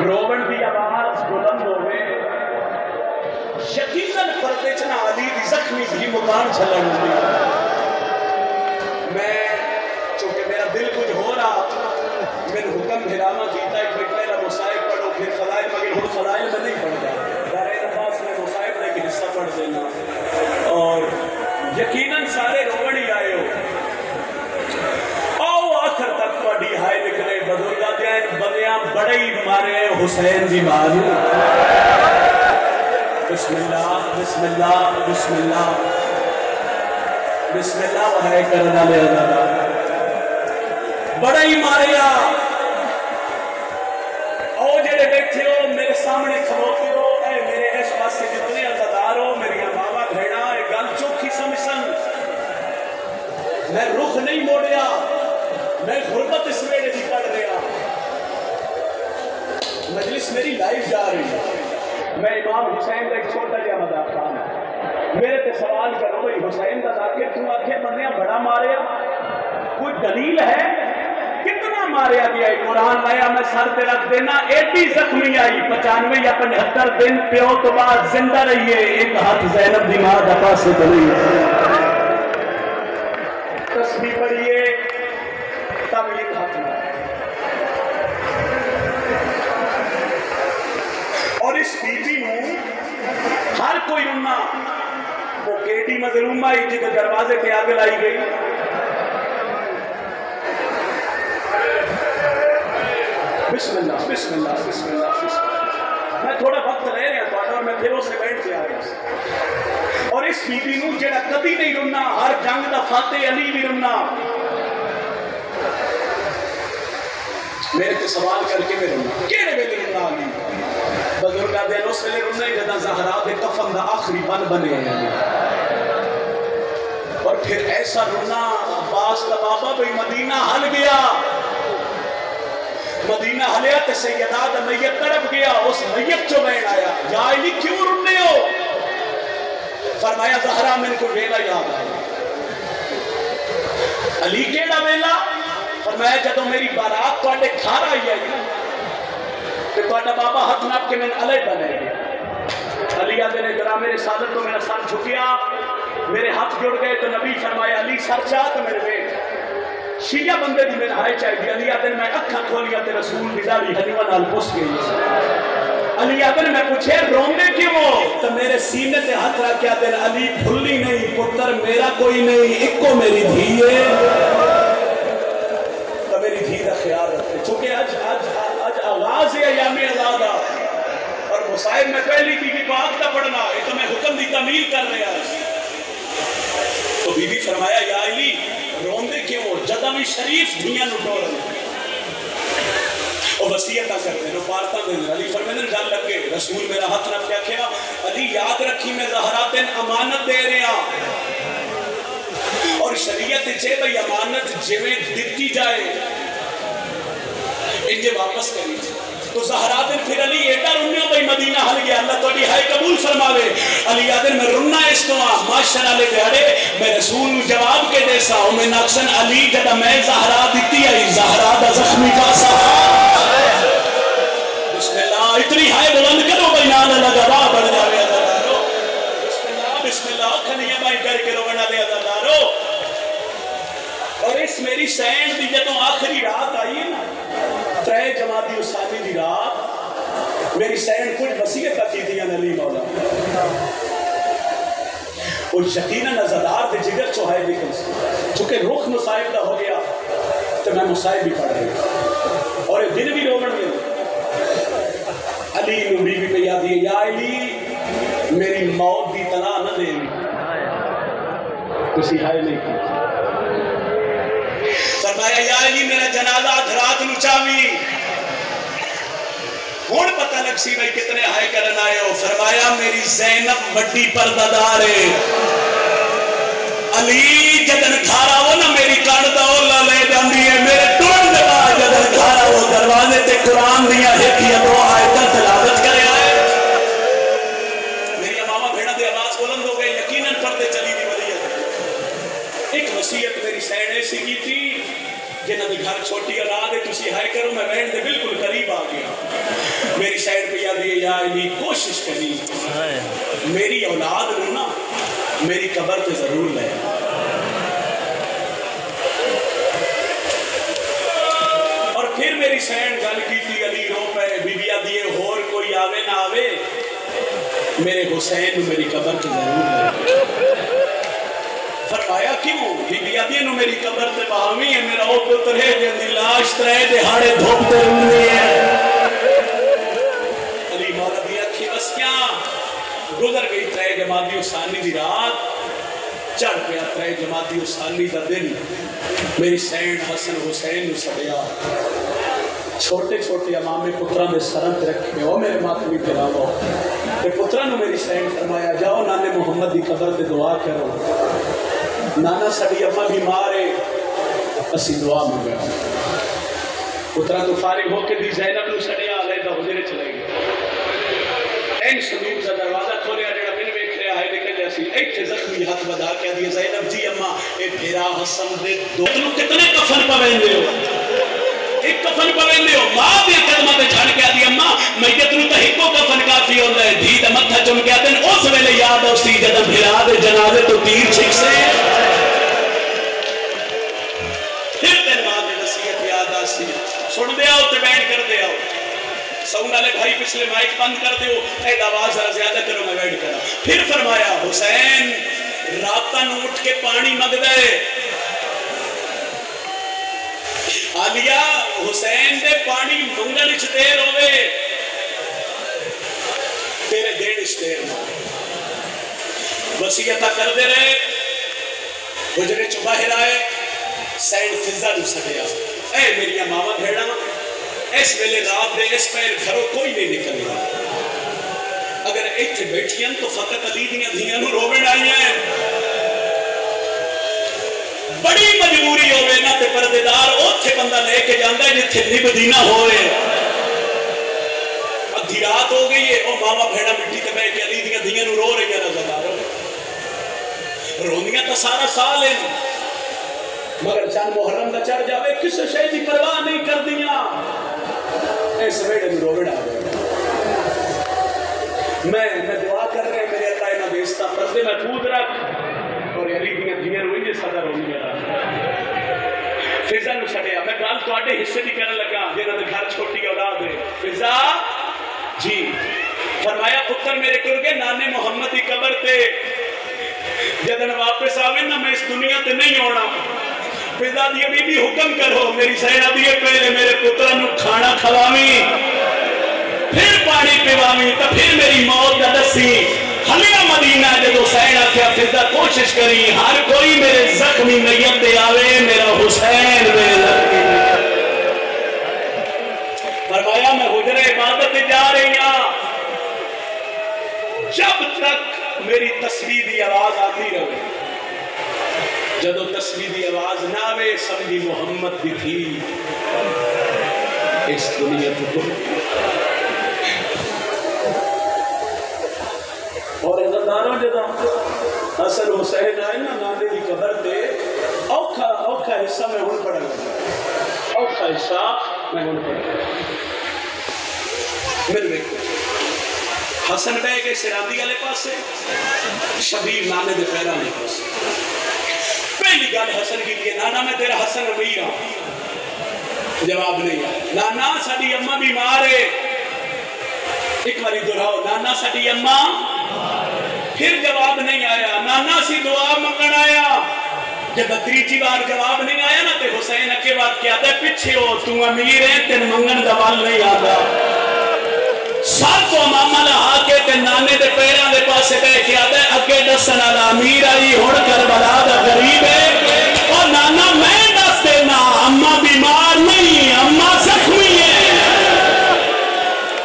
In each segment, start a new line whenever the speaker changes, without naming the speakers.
Reuben دی آواز بلند ہوئے یقیناً پردے چنا علی دی زخمی بھی مکان چھلن دی میں چونکہ میرا دل کچھ ہو رہا میرے حکم بھیراما کیتا ایک بیٹھ میرا مصائب پڑھو پھر فضائل مگر ہوں فضائل میں نہیں پڑھ جائے دارین عباس میں مصائب نے کہ حصہ پڑھ دینا اور یقیناً سارے روبن ہی آئے ہو آخر تک پڑھی ہائے نکلے بزرگا دین بنیاں بڑے ہی مارے حسین جی مارو بسم اللہ بسم اللہ بسم اللہ بسم اللہ وحے کرنا لے ازادہ بڑے ہی مارے او جڑے بیٹھے ہو میرے سامنے کھلوتے ہو اے میرے اس پاس سے جتنے عزادار ہو میری ماما بھیڑا ایک گل چوکھی سمسن میں رخ نہیں موڑیا میں غربت اس ویڑے دی پڑھ رہا مجلس میری لائف جا رہی ہے میں امام حسین کا ایک چھوٹا جا مذاق خان میرے تے سوال کرو بھئی حسین کا ذاکر کیوں آنکھیں بندیاں بڑا ماریا کوئی دلیل ہے کتنا ماریا گیا ہے قرآن آیا میں سر پہ رکھ دینا ایڈی زخمی آئی 95 یا 75 دن پیو تو بعد زندہ رہیے ایک ہاتھ زینب دی ماں دفعہ سے دلی تسبیح پڑھیے تب یہ ختم اور اس بی بی نوں ہر کوئی رمنا وہ کیٹی مظلومہ ہی جدھر دروازے پہ آگ لائی گئی بسم اللہ بسم اللہ بسم اللہ بسم اللہ میں تھوڑا وقت لے رہا تھا اور میں پھروں سے بیٹھ کے آیا اور اس بی بی نوں جڑا کبھی نہیں رمنا ہر جنگ دا فاتح علی بھی رمنا میرے تے سوال کر کے میں رمنا کیڑے ویلے رمنا آگی بزرگا دین اس ویلے رمنا جدا زہرا دے کفن دا آخری بن بنے ہیں اور پھر ایسا رمنا عباس کا بابا بھئی مدینہ ہل گیا مدینہ ہلیا تے سیدہ دا میت تڑپ گیا اس میت جو بین آیا یا علی کیوں رمنے ہو فرمایا زہرا میں کو ویلا یاد آیا علی کیڑا ویلا فرمایا جدو میری بارات تو آٹے کھا رہا ہی ہے تو آٹا بابا ہاتھ ناپ کے میں علیہ بنے گیا علی آدھے نے جرا میرے صادر تو میرا سر جھکیا میرے ہاتھ جڑ گئے تو نبی فرمایا علی سر چاہ تو میرے بیٹ شیعہ بندے دی میں نہائے چاہی دی علی آدھے میں اکھا کھولیا تے رسول بزاری حنیوان آلپس گئی علی آدھے میں پوچھے روندے کیوں ہو تو میرے سینے تے ہاتھ رہا کیا دن علی بھلی نہیں پتر میرا کوئی نہیں اکو میری دھیئے تو میری دھی دا خیال رکھتے چونکہ آج آغاز ہے ایام ازادہ اور مصائب میں پہلی کی پاک دا پڑھنا یہ تو میں حکم دی تعمیل کر رہا تو بی بی فرمایا یا علی روندے کیوں جدہ بھی شریف دھیاں نٹو رہے اور وسیعتہ کر رہے ہیں پارتا دیں علی فرمائے جان لگ گئے رسول میرا ہاتھ رکھ کیا کیا علی یاد رکھی میں زہرات امانت دے رہے ہیں اور شریعت چھے بھئی امانت جویں دیتی جائے انجھے واپس کری تو زہرا دن پھر علی ایڈا رننے ہو بھئی مدینہ حل گیا اللہ تو ہائی قبول فرماوے علی آدھر میں رننا اس تو معاشرہ لے بیارے میں رسول جواب کے دیسا ہوں میں ناکسن علی جدہ میں زہرا دیتی آئی زہرا دا زخمی کا صحاب بسم اللہ اتنی ہائے بلند کرو بھئی نانا لگا بڑھ جاوے عزادارو بسم اللہ کھنیہ بھائی کر کے رونا لے عزادارو اور اس میری سینڈ دی جدوں آخری رات آئی نا ترے جماعتی اسامی دی رات میری سینڈ کچھ وسیعت کی تھی علی مولا وہ یقیناً عزادار دے جگر چوہائے دیکھن سے چونکہ رخ مصائب دا ہو گیا تو میں مصائب بھی پڑھ رہی اور یہ دن بھی روبن میں علی نبی بھی پہ یاد دیئے یا علی میری موت دی طلاع نہ دے کسی ہائے نہیں کی فرمایا یا علی میرا جنازہ دھرات نچاوی ہون پتہ لگ سی بھائی کتنے ہائے کرن آئے ہو فرمایا میری زینب بڑی پردادار ہے علی جدن کھارا ہو نا میری کانڈ دا اولا لے جاندی ہے میرے ٹون دبا جدن کھارا ہو دروازے تے قرآن دیا ہے کہ یہ دو آیتاں تلاوت کرے آئے میری امامہ بھیڑا دے آواز بلند ہو گئے یقیناً پردے چلی دی ولیت ایک وصیت میری سینڈ ایسی کی تھی جنہاں دی گھر چھوٹی اولاد ہے تسی ہائے کرو میں بہن دے بالکل قریب آ گیا علی کوشش کری میری اولاد نو نا میری قبر تے ضرور لے اور پھر میری سین گل کی تھی علی رو پہ بی بی آدھی ہور کوئی آوے نہ آوے میرے حسین نو میری قبر تے ضرور لے فرمایا کیوں بی بی آدھی نو میری قبر تے باہمی ہے میرا او پتر ہے جندی لاش ترے دہاڑے دھوپتے رہنی ہے علی مولا دی اکھی بس کیا گزر گئی ترے جمادی ثانی دی رات چڑھ پیا ترے جمادی ثانی دا دن میری سین حسن حسین نو سڑیا چھوٹے چھوٹے امامے پتران دے سرنت رکھے او میرے ماتمی پیراو تے پتران نو میری سین فرمایا جاؤ نانے محمد دی قبر دے دعا کرو نانا سڑی اممہ بیمار ہے اسی دعا میں گیا پتران تو فارغ ہو کے دی زینب نو سڑیا علیدہ حجرے چلے گئے این صدوق دا دروازہ کھولیا جڑا من ویکھ رہا ہے نکل جاسی ایک زخمی ہاتھ بدا کیا دی زینب جی اممہ اے بھیرا حسن دے دو کتنے کفن پوین دے ہو ایک کفن پوین دے ہو ماں دے قدمہ دے جھڑ کیا دی اممہ میت نو تا ہکو کفن کافی ہوندہ ہے دھی دا متھا چم کیا دن اس ویلے یاد ہو سی جدہ بھیرا دے جنازے تو تیر چھک سے پھر دن ماں دے نصیحت یاد آسی سن دے آؤ تے بینڈ کر دے آؤ سون والے بھائی پچھلے مائک بند کر دے ہو اے آواز ذرا زیادہ کرو میں ویڈ کرا پھر فرمایا حسین راتاں اٹھ کے پانی مگ دے آلیا حسین دے پانی منگل اچھ دیر ہوئے تیرے دین اچھ دیر نہ وسیعتہ کر دے رہے حجرے چو باہر آئے سین فضا نو سڑیا اے میری ماما بھیڑا اس ویلے رات دے اس پیر گھروں کوئی نہیں نکل رہا اگر ایتھے بیٹھیاں تو فقط علی دیاں دھیاں نو روبن آئی ہیں بڑی مجبوری ہوئے نا تے پردیدار اوتھے بندہ لے کے جاندہ ہے جتھے نبدینہ ہوئے ادھی رات ہو گئی ہے او ماما بھیڑا مٹی تے بیٹھ کے علی دیاں دھیاں نو رو رہی ہے نظر آ رہا رونیاں تا سارا سال ہیں مگر چاند محرم دا چڑھ جاوے کس شے دی پرواہ نہیں کر دیاں ایسے بیٹے میں روڑ آ گئے میں دعا کر رہے میرے اللہ نہ بیستا پردے میں پود رکھ اور علی دیاں دیاں روئی جے صدر ہونی میرا فضا نو چھڑیا میں گال تو آٹے حصے دی کرنے لگا جنہ دے گھر چھوٹی اولاد ہے فضا جی فرمایا پتر میرے کر کے نانے محمد دی قبر تے جدن واپس آوے نا میں اس دنیا تے نہیں ہونا فضا دیئے بی بی حکم کرو میری سینہ دیئے پہلے میرے پتران نو کھانا کھوامی پھر پانی پیوامی تا پھر میری موت دا دسی حلیہ مدینہ جدو سینہ کیا فضا کوشش کری ہر کوئی میرے زخمی میت دے آوے میرا حسین میرے زخمی فرمایا میں حجر عبادت جا رہی ہوں جب تک میری تصویر دی آواز آتی رہے جدو تصویر دی آواز نہ آوے سمجھی محمد دی تھی اس دنیا تو اور عزتداروں جدو حسن حسین آئے نا نانے دی قبر دے اوکھا حصہ میں ہون پڑا گیا اوکھا حصہ میں ہون پڑا گیا مل بیکو حسن بے گئے سراندی والے پاس سے شبیر نانے دے پیرانے پاس پہلی گال حسن کی لیے نانا میں تیرا حسن امیر ہوں جواب نہیں ہے نانا ساڑی اممہ بیمار ہے ایک باری دہراؤ نانا ساڑی اممہ پھر جواب نہیں آیا نانا سی دعا منگن آیا جب تیجی بار جواب نہیں آیا نا تے حسین اکے بات کیا دے پچھے ہو تو امیر ہے تین منگن دوال نہیں آگا سار کو امامہ لہا کے تے نانے دے پیران دے پاسے بے کیا دے اگے دسن آدھا امیر آئی ہوڑ کر بلا دا غریب ہے اور نانا میں دس دینا اممہ بیمار نہیں اممہ زخمی ہے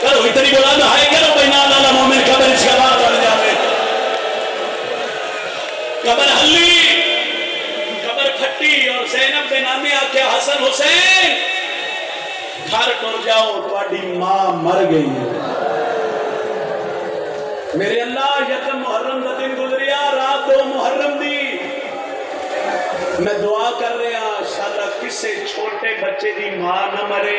کرو اتنی بولا دو ہائے کرو بینا لالا مومن قبر اس کا بات آنے جاوے قبر حلی قبر پھٹی اور زینب بن آنے آکے حسن حسین گھر ٹر جاؤ تواڈی ماں مر گئی ہے میرے اللہ یکم محرم دا دن گزریا رات دو محرم دی میں دعا کر رہا شاءاللہ کسے چھوٹے بچے دی ماں نہ مرے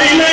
الہ